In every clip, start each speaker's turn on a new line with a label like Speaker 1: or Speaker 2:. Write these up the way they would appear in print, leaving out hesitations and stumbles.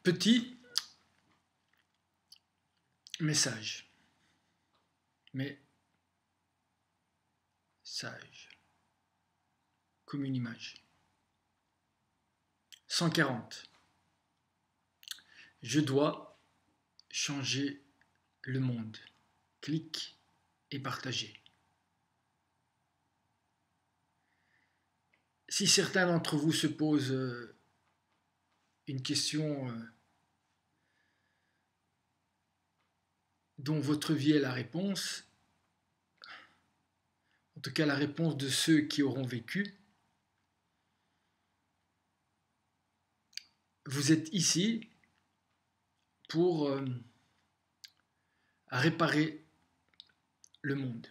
Speaker 1: Petit message. Message. Comme une image. 140. Je dois changer le monde. Clique et partagez. Si certains d'entre vous se posent une question dont votre vie est la réponse, en tout cas la réponse de ceux qui auront vécu, vous êtes ici pour réparer le monde.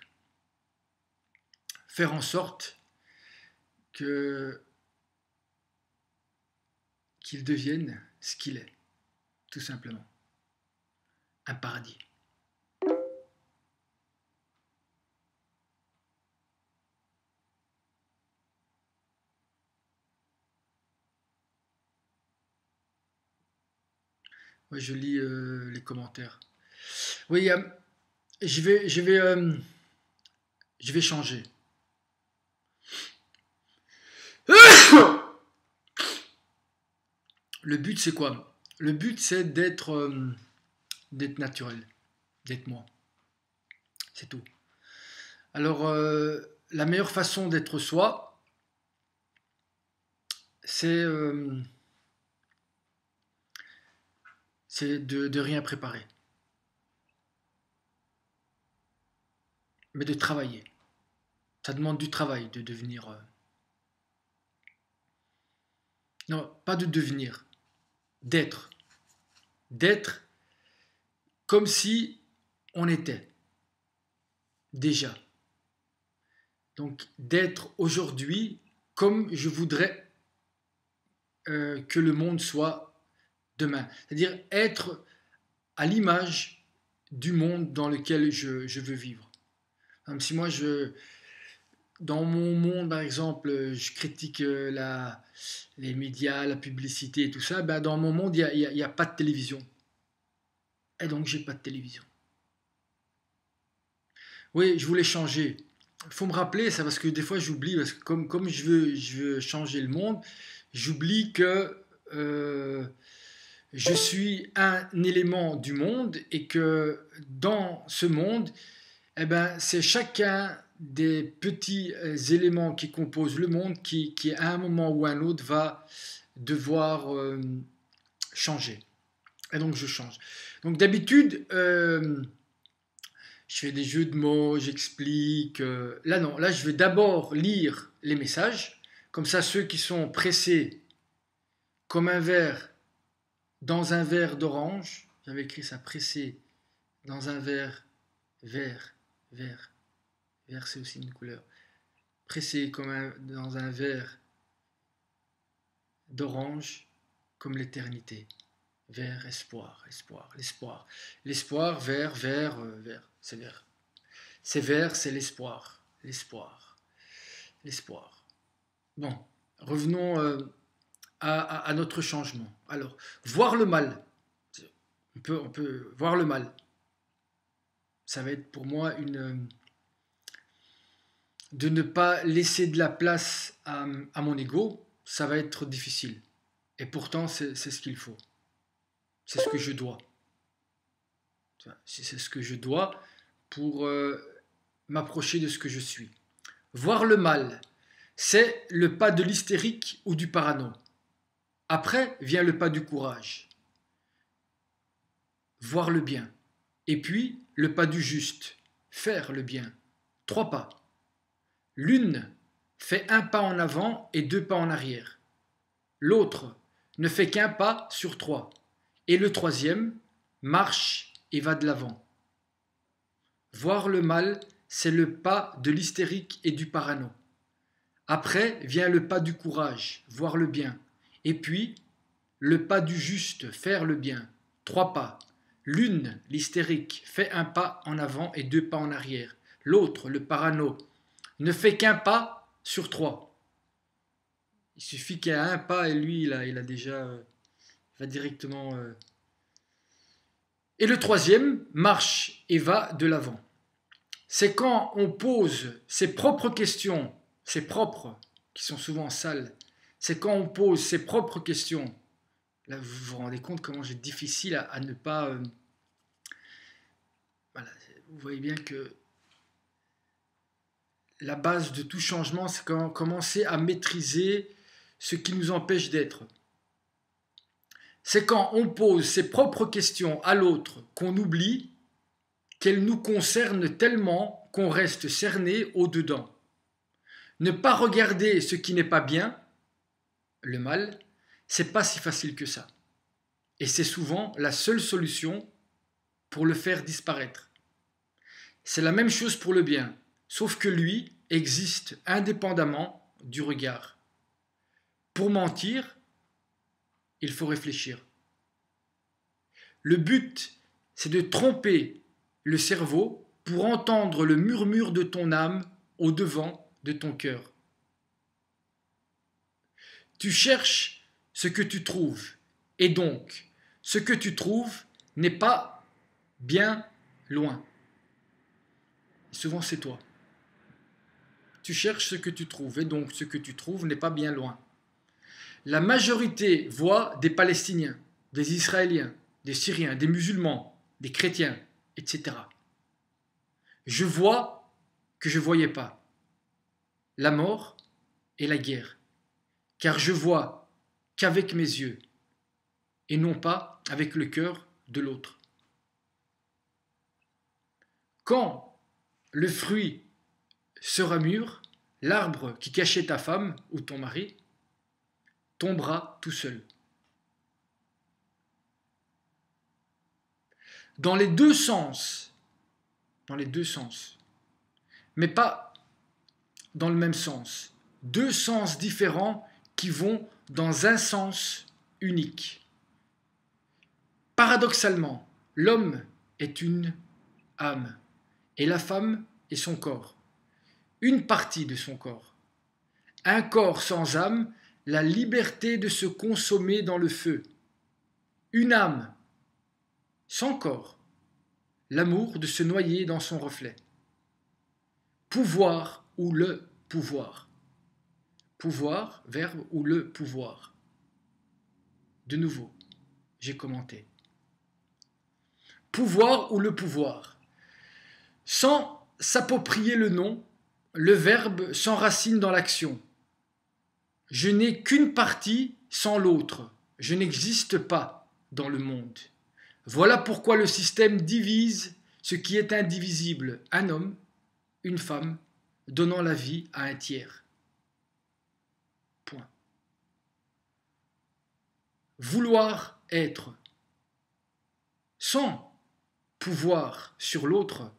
Speaker 1: Faire en sorte qu'il devienne ce qu'il est, tout simplement. Un paradis. Ouais, je lis les commentaires. Oui, je vais changer. Le but, c'est quoi? Le but, c'est d'être naturel, d'être moi. C'est tout. Alors, la meilleure façon d'être soi, c'est de rien préparer. Mais de travailler. Ça demande du travail de devenir... Non, pas de devenir. D'être. D'être comme si on était. Déjà. Donc, d'être aujourd'hui comme je voudrais que le monde soit demain. C'est-à-dire être à l'image du monde dans lequel je veux vivre. Comme si moi, dans mon monde, par exemple, je critique les médias, la publicité et tout ça, ben dans mon monde, il n'y a pas de télévision. Et donc, j'ai pas de télévision. Oui, je voulais changer. Il faut me rappeler ça parce que des fois, j'oublie, parce que comme je veux changer le monde, j'oublie que je suis un élément du monde et que dans ce monde, eh ben, c'est chacun des petits éléments qui composent le monde qui, à un moment ou un autre, va devoir changer. Et donc, je change. Donc, d'habitude, je fais des jeux de mots, j'explique. Là, non. Là, je vais d'abord lire les messages. Comme ça, ceux qui sont pressés comme un verre dans un verre d'orange, j'avais écrit ça, pressé dans un verre vert, vert c'est aussi une couleur, pressé dans un verre d'orange, comme l'éternité, vert, espoir, espoir, l'espoir, l'espoir, vert, vert, vert, c'est vert, c'est vert, c'est l'espoir, l'espoir, l'espoir. Bon, revenons à notre changement. Alors, voir le mal, on peut voir le mal. Ça va être pour moi de ne pas laisser de la place à mon ego, ça va être difficile. Et pourtant, c'est ce qu'il faut. C'est ce que je dois. C'est ce que je dois pour m'approcher de ce que je suis. Voir le mal, c'est le pas de l'hystérique ou du parano. Après vient le pas du courage. Voir le bien. Et puis, le pas du juste. Faire le bien. 3 pas. L'une fait un pas en avant et 2 pas en arrière. L'autre ne fait qu'un pas sur 3. Et le troisième marche et va de l'avant. Voir le mal, c'est le pas de l'hystérique et du parano. Après vient le pas du courage, voir le bien. Et puis, le pas du juste, faire le bien. 3 pas. L'une, l'hystérique, fait un pas en avant et 2 pas en arrière. L'autre, le parano, ne fait qu'un pas sur 3. Il suffit qu'il y ait un pas et lui, il a déjà va directement... Et le troisième marche et va de l'avant. C'est quand on pose ses propres questions, ses propres, qui sont souvent sales, c'est quand on pose ses propres questions. Là, vous vous rendez compte comment c'est difficile à ne pas... voilà, vous voyez bien que la base de tout changement, c'est quand commencer à maîtriser ce qui nous empêche d'être. C'est quand on pose ses propres questions à l'autre qu'on oublie qu'elles nous concernent tellement qu'on reste cerné au-dedans. Ne pas regarder ce qui n'est pas bien, le mal, c'est pas si facile que ça. Et c'est souvent la seule solution pour le faire disparaître. C'est la même chose pour le bien, sauf que lui existe indépendamment du regard. Pour mentir, il faut réfléchir. Le but, c'est de tromper le cerveau pour entendre le murmure de ton âme au devant de ton cœur. Tu cherches ce que tu trouves, et donc, ce que tu trouves n'est pas bien loin. Souvent, c'est toi. Tu cherches ce que tu trouves, et donc ce que tu trouves n'est pas bien loin. La majorité voit des Palestiniens, des Israéliens, des Syriens, des musulmans, des chrétiens, etc. Je vois que je ne voyais pas la mort et la guerre, car je vois qu'avec mes yeux, et non pas avec le cœur de l'autre. Quand le fruit sera mûr, l'arbre qui cachait ta femme ou ton mari tombera tout seul. Dans les deux sens, mais pas dans le même sens. Deux sens différents qui vont dans un sens unique. Paradoxalement, l'homme est une âme et la femme est son corps, une partie de son corps. Un corps sans âme, la liberté de se consommer dans le feu. Une âme sans corps, l'amour de se noyer dans son reflet. Pouvoir ou le pouvoir. Pouvoir, verbe ou le pouvoir. De nouveau, j'ai commenté. Pouvoir ou le pouvoir. Sans s'approprier le nom, le verbe s'enracine dans l'action. Je n'ai qu'une partie sans l'autre. Je n'existe pas dans le monde. Voilà pourquoi le système divise ce qui est indivisible, un homme, une femme, donnant la vie à un tiers. Point. Vouloir être sans pouvoir sur l'autre,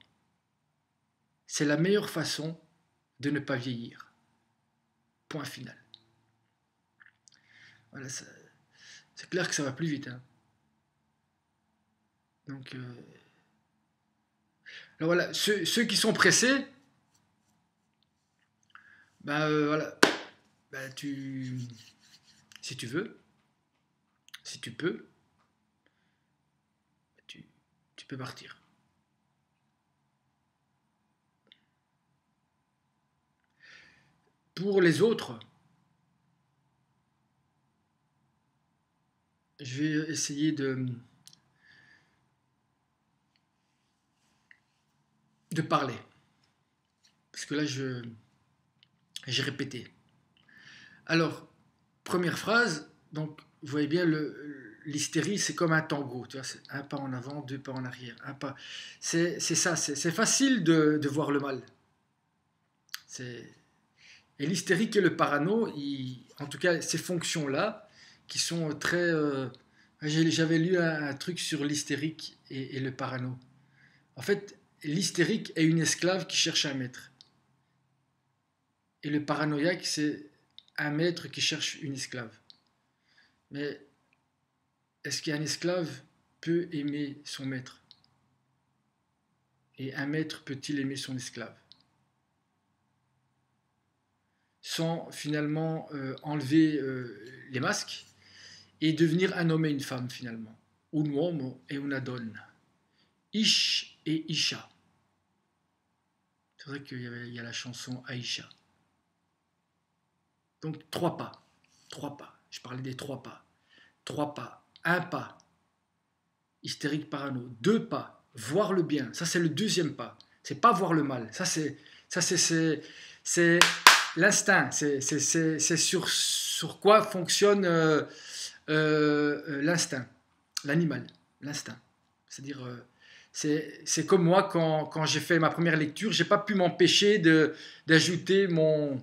Speaker 1: c'est la meilleure façon de ne pas vieillir. Point final. Voilà, c'est clair que ça va plus vite. Hein. Donc, alors voilà, ceux qui sont pressés, voilà, si tu veux, si tu peux, tu peux partir. Pour les autres, je vais essayer de parler. Parce que là, j'ai répété. Alors, première phrase, donc vous voyez bien, l'hystérie, c'est comme un tango. Tu vois, c'est un pas en avant, deux pas en arrière. Un pas. C'est ça, c'est facile de voir le mal. Et l'hystérique et le parano, en tout cas, ces fonctions-là, qui sont très... j'avais lu un truc sur l'hystérique et le parano. En fait, l'hystérique est une esclave qui cherche un maître. Et le paranoïaque, c'est un maître qui cherche une esclave. Mais est-ce qu'un esclave peut aimer son maître? Et un maître peut-il aimer son esclave? Sans finalement enlever les masques et devenir un homme et une femme finalement. Un uomo e una donna. Ish et Isha. C'est vrai qu'il y a la chanson Aïcha. Donc 3 pas. 3 pas. Je parlais des 3 pas. 3 pas. 1 pas. Hystérique parano. 2 pas. Voir le bien. Ça c'est le deuxième pas. C'est pas voir le mal. Ça c'est l'instinct. C'est sur quoi fonctionne l'instinct. L'animal. L'instinct. C'est-à-dire... c'est comme moi quand j'ai fait ma première lecture, j'ai pas pu m'empêcher d'ajouter mon...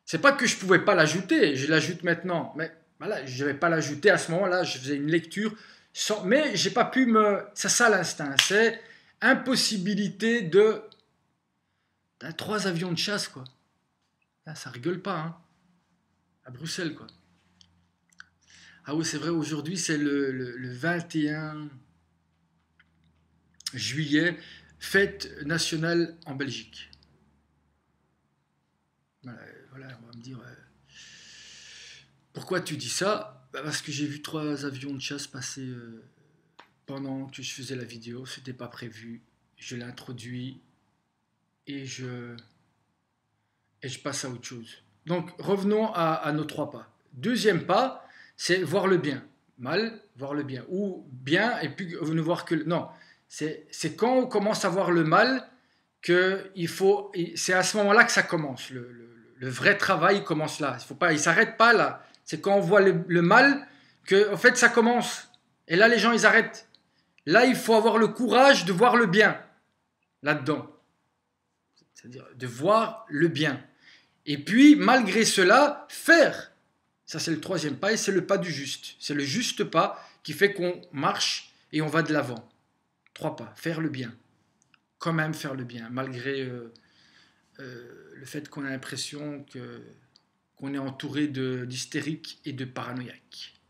Speaker 1: C'est pas que je pouvais pas l'ajouter, je l'ajoute maintenant, mais voilà, je vais pas l'ajouter à ce moment-là, je faisais une lecture, mais j'ai pas pu me... C'est ça l'instinct, c'est impossibilité de... 3 avions de chasse, quoi. Là, ça rigole pas, hein. À Bruxelles, quoi. Ah oui, c'est vrai, aujourd'hui, c'est le 21... juillet, fête nationale en Belgique. Voilà, on va me dire, pourquoi tu dis ça? Parce que j'ai vu 3 avions de chasse passer pendant que je faisais la vidéo, c'était pas prévu, je l'ai introduit et je passe à autre chose. Donc revenons à nos 3 pas. Deuxième pas, c'est voir le bien. Mal, voir le bien. Ou bien, et puis ne voir que... Non. C'est quand on commence à voir le mal c'est à ce moment-là que ça commence. Le vrai travail commence là. Il ne s'arrête pas là. C'est quand on voit le mal que, en fait, ça commence. Et là, les gens, ils arrêtent. Là, il faut avoir le courage de voir le bien là-dedans. C'est-à-dire de voir le bien. Et puis, malgré cela, faire. Ça, c'est le 3e pas et c'est le pas du juste. C'est le juste pas qui fait qu'on marche et on va de l'avant. 3 pas, faire le bien, quand même faire le bien, malgré le fait qu'on a l'impression qu'on est entouré d'hystériques et de paranoïaques.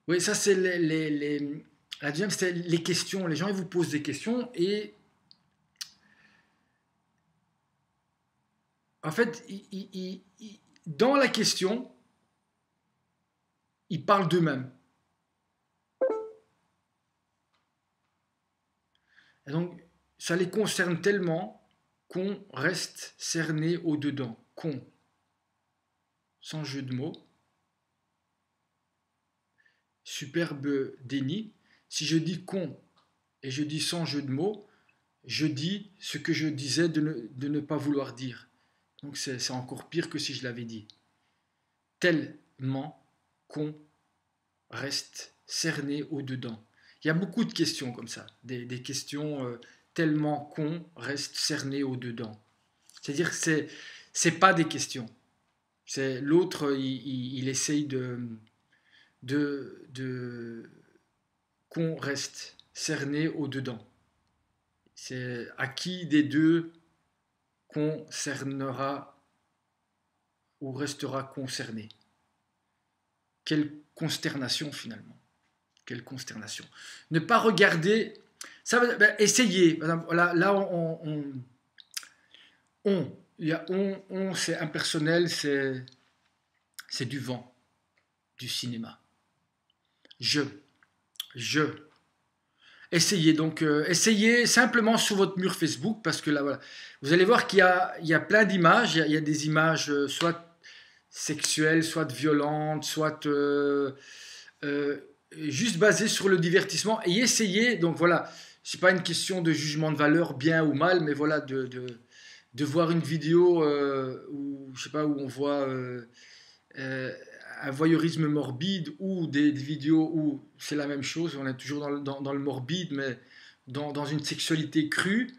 Speaker 1: Oui, ça c'est la deuxième, c'est les questions. Les gens, ils vous posent des questions et en fait, dans la question, ils parlent d'eux-mêmes. Et donc, ça les concerne tellement qu'on reste cerné au-dedans. Con, sans jeu de mots. Superbe déni. Si je dis con et je dis sans jeu de mots, je dis ce que je disais de ne pas vouloir dire. Donc c'est encore pire que si je l'avais dit. Tellement qu'on reste cerné au-dedans. Il y a beaucoup de questions comme ça, des questions tellement qu'on reste cerné au-dedans. C'est-à-dire que c'est pas des questions. C'est l'autre, il essaye qu'on reste cerné au-dedans. C'est à qui des deux concernera ou restera concerné. Quelle consternation finalement. Quelle consternation. Ne pas regarder, ça, essayez. Là c'est impersonnel, c'est du vent, du cinéma. Essayez donc, essayez simplement sur votre mur Facebook parce que là, voilà, vous allez voir qu'il y a plein d'images. Il y a des images soit sexuelles, soit violentes, soit juste basées sur le divertissement. Et essayez, donc voilà, c'est pas une question de jugement de valeur, bien ou mal, mais voilà, de voir une vidéo où, je sais pas, où on voit un voyeurisme morbide ou des vidéos où c'est la même chose, on est toujours dans le morbide, mais dans une sexualité crue.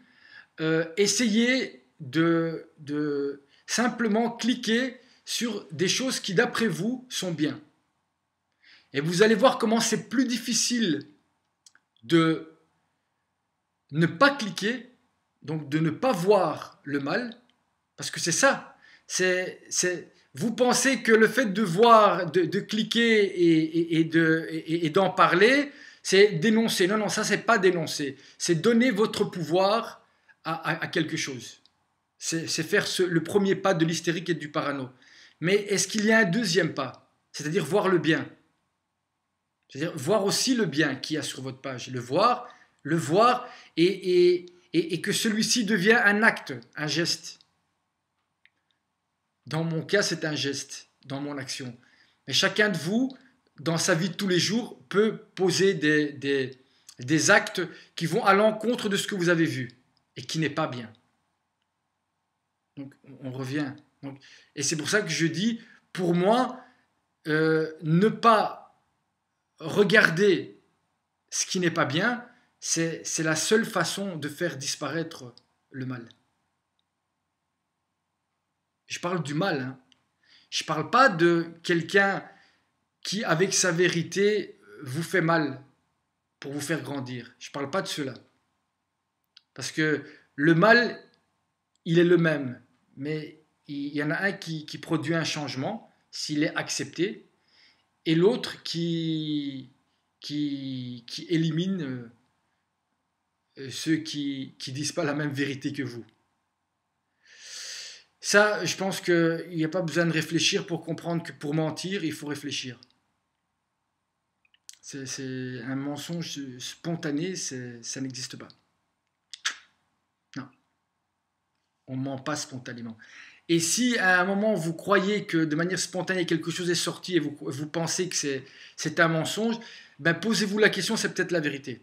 Speaker 1: Essayez de simplement cliquer sur des choses qui, d'après vous, sont bien. Et vous allez voir comment c'est plus difficile de ne pas cliquer, donc de ne pas voir le mal, parce que c'est ça. Vous pensez que le fait de voir, de cliquer et d'en parler, c'est dénoncer. Non, ça, c'est pas dénoncer. C'est donner votre pouvoir à quelque chose. C'est faire le premier pas de l'hystérique et du parano. Mais est-ce qu'il y a un deuxième pas? c'est-à-dire voir le bien. C'est-à-dire voir aussi le bien qu'il y a sur votre page, le voir et que celui-ci devient un acte, un geste. Dans mon cas, c'est un geste, dans mon action. Mais chacun de vous, dans sa vie de tous les jours, peut poser des actes qui vont à l'encontre de ce que vous avez vu et qui n'est pas bien. Donc, on revient. Donc, et c'est pour ça que je dis, pour moi, ne pas regarder ce qui n'est pas bien, c'est la seule façon de faire disparaître le mal. Je parle du mal. Hein. Je ne parle pas de quelqu'un qui, avec sa vérité, vous fait mal pour vous faire grandir. Je ne parle pas de cela. Parce que le mal, il est le même. Mais il y en a un qui produit un changement, s'il est accepté, et l'autre qui élimine ceux qui ne disent pas la même vérité que vous. Ça, je pense qu'il n'y a pas besoin de réfléchir pour comprendre que pour mentir, il faut réfléchir. C'est un mensonge spontané, ça n'existe pas. Non, on ne ment pas spontanément. Et si à un moment vous croyez que de manière spontanée quelque chose est sorti et vous pensez que c'est un mensonge, ben posez-vous la question, c'est peut-être la vérité.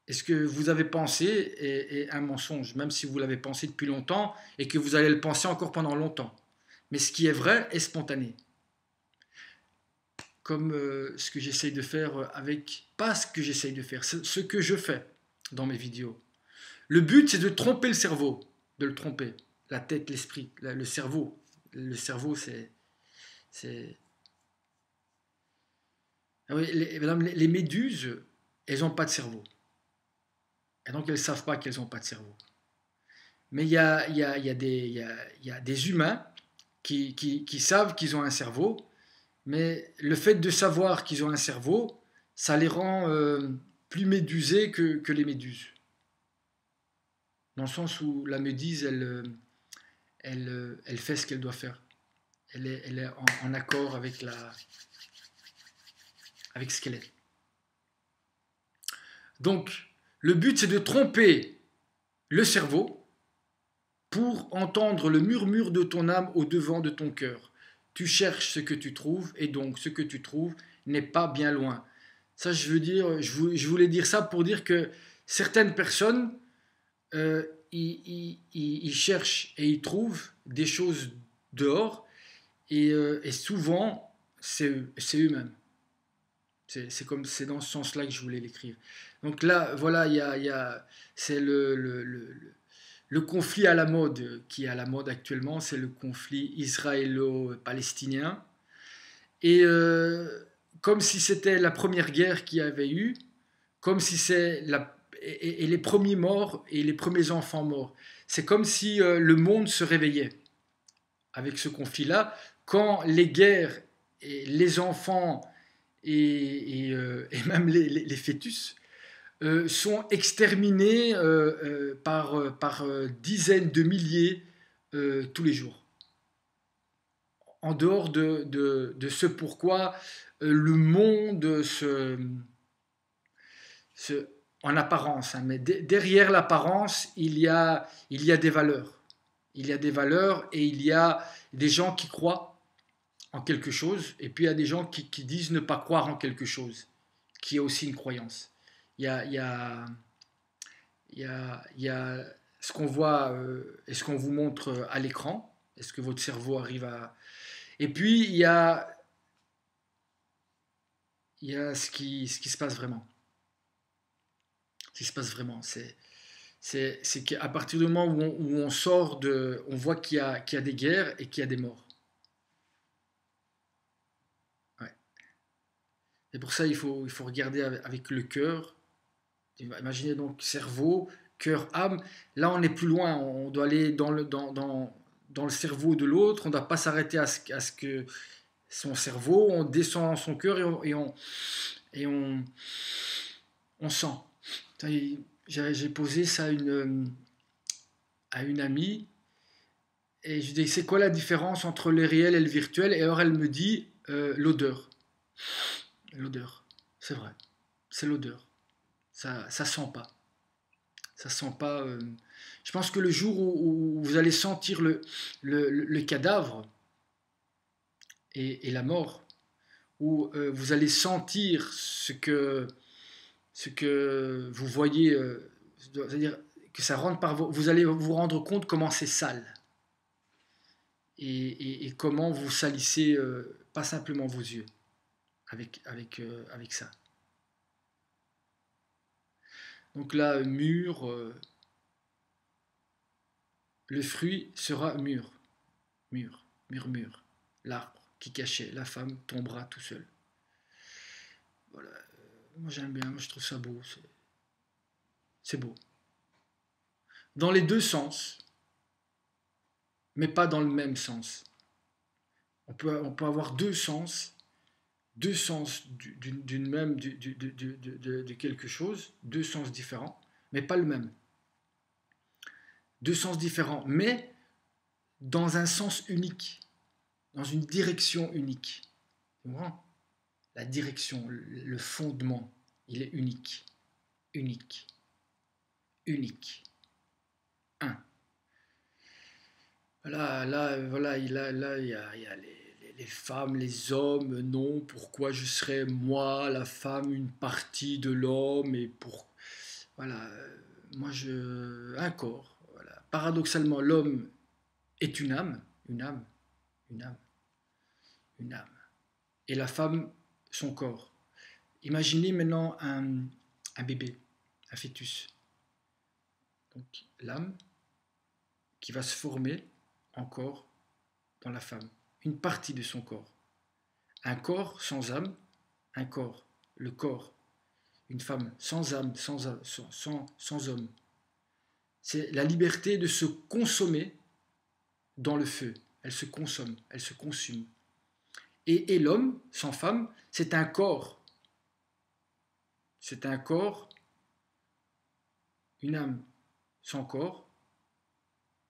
Speaker 1: Est-ce que vous avez pensé est un mensonge, même si vous l'avez pensé depuis longtemps et que vous allez le penser encore pendant longtemps. Mais ce qui est vrai est spontané. Comme ce que j'essaye de faire pas ce que j'essaye de faire, ce que je fais dans mes vidéos. Le but, c'est de tromper le cerveau, de le tromper. La tête, l'esprit, le cerveau. Le cerveau, c'est... Ah oui, les méduses, elles n'ont pas de cerveau. Et donc, elles ne savent pas qu'elles n'ont pas de cerveau. Mais il y a des humains qui savent qu'ils ont un cerveau, mais le fait de savoir qu'ils ont un cerveau, ça les rend plus médusés que les méduses. Dans le sens où la méduse, elle fait ce qu'elle doit faire. Elle est en accord avec ce qu'elle est. Donc, le but, c'est de tromper le cerveau pour entendre le murmure de ton âme au devant de ton cœur. Tu cherches ce que tu trouves, et donc ce que tu trouves n'est pas bien loin. Ça, je voulais dire ça pour dire que certaines personnes, ils cherchent et ils trouvent des choses dehors, et souvent, c'est eux-mêmes. C'est dans ce sens-là que je voulais l'écrire. Donc là, voilà, c'est le conflit à la mode, qui est à la mode actuellement, c'est le conflit israélo-palestinien. Et comme si c'était la première guerre qu'il y avait eu, comme si c'est et les premiers morts et les premiers enfants morts. C'est comme si le monde se réveillait avec ce conflit-là, quand les guerres et les enfants et même les fœtus sont exterminés par dizaines de milliers tous les jours. En dehors de ce pourquoi le monde en apparence, hein, mais derrière l'apparence, il y a des valeurs. Il y a des valeurs et il y a des gens qui croient en quelque chose, et puis il y a des gens qui disent ne pas croire en quelque chose, qui est aussi une croyance. Il y a ce qu'on voit et ce qu'on vous montre à l'écran, est-ce que votre cerveau arrive à... Et puis il y a ce qui se passe vraiment. Ce qui se passe vraiment, c'est qu'à partir du moment où on sort on voit qu'il y a des guerres et qu'il y a des morts. Ouais. Et pour ça, il faut regarder avec le cœur. Imaginez donc cerveau, cœur, âme. Là, on est plus loin. On doit aller dans le cerveau de l'autre. On ne doit pas s'arrêter à ce que son cerveau. On descend dans son cœur et on sent. J'ai posé ça à une amie. Et je lui dis, c'est quoi la différence entre le réel et le virtuel? Et alors elle me dit, l'odeur. L'odeur, c'est vrai, c'est l'odeur. Ça sent pas. Ça sent pas. Je pense que le jour où vous allez sentir le cadavre et la mort, où vous allez sentir ce que vous voyez, c'est-à-dire que ça rentre par vous allez vous rendre compte comment c'est sale et comment vous salissez pas simplement vos yeux avec ça. Donc là, mûr, le fruit sera mûr, mûr, murmure. L'arbre qui cachait la femme tombera tout seul. Voilà. Moi j'aime bien, moi je trouve ça beau, c'est beau. Dans les deux sens, mais pas dans le même sens. On peut avoir deux sens d'une même de quelque chose, deux sens différents, mais pas le même. Deux sens différents, mais dans un sens unique, dans une direction unique. La direction, le fondement, il est unique, unique, unique. Un. Voilà, il y a les femmes, les hommes, non, pourquoi je serais moi, la femme, une partie de l'homme, et pour... Voilà, un corps. Voilà. Paradoxalement, l'homme est une âme, une âme, une âme, une âme. Et la femme, son corps. Imaginez maintenant un bébé, un fœtus. Donc l'âme qui va se former en corps dans la femme, une partie de son corps. Un corps sans âme, un corps, le corps, une femme sans âme, sans homme. C'est la liberté de se consommer dans le feu. Elle se consomme, elle se consume. Et l'homme sans femme, c'est un corps. C'est un corps, une âme sans corps,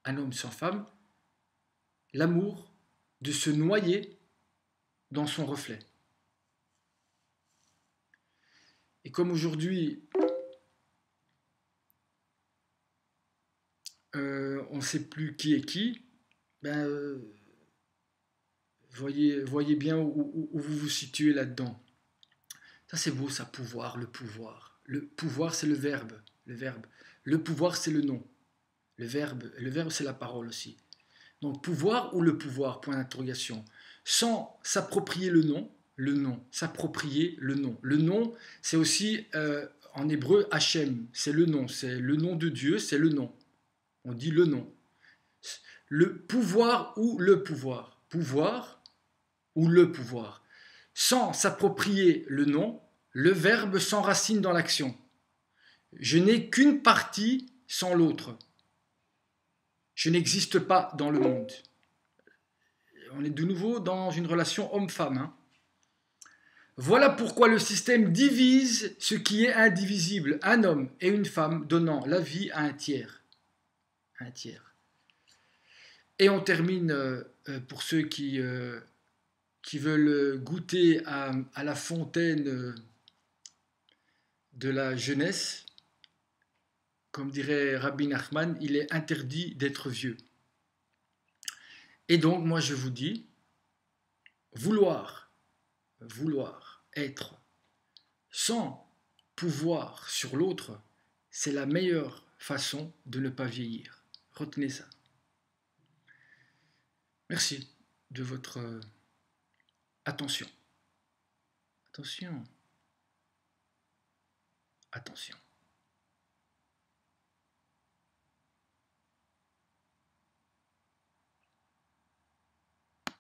Speaker 1: un homme sans femme, l'amour de se noyer dans son reflet. Et comme aujourd'hui, on ne sait plus qui est qui, ben, voyez bien où vous vous situez là-dedans. Ça c'est beau, ça, pouvoir, le pouvoir. Le pouvoir, c'est le verbe, le verbe. Le pouvoir, c'est le nom. Le verbe c'est la parole aussi. Donc pouvoir ou le pouvoir, point d'interrogation. Sans s'approprier le nom, s'approprier le nom. Le nom, c'est aussi en hébreu Hachem, c'est le nom de Dieu, c'est le nom. On dit le nom. Le pouvoir ou le pouvoir. Pouvoir ou le pouvoir. Sans s'approprier le nom, le verbe s'enracine dans l'action. Je n'ai qu'une partie sans l'autre. Je n'existe pas dans le monde. On est de nouveau dans une relation homme-femme. Hein. Voilà pourquoi le système divise ce qui est indivisible, un homme et une femme donnant la vie à un tiers. Un tiers. Et on termine, pour ceux qui veulent goûter à la fontaine de la jeunesse, comme dirait Rabbi Nachman, il est interdit d'être vieux. Et donc, moi je vous dis, vouloir être sans pouvoir sur l'autre, c'est la meilleure façon de ne pas vieillir. Retenez ça. Merci de votre attention. Attention. Attention.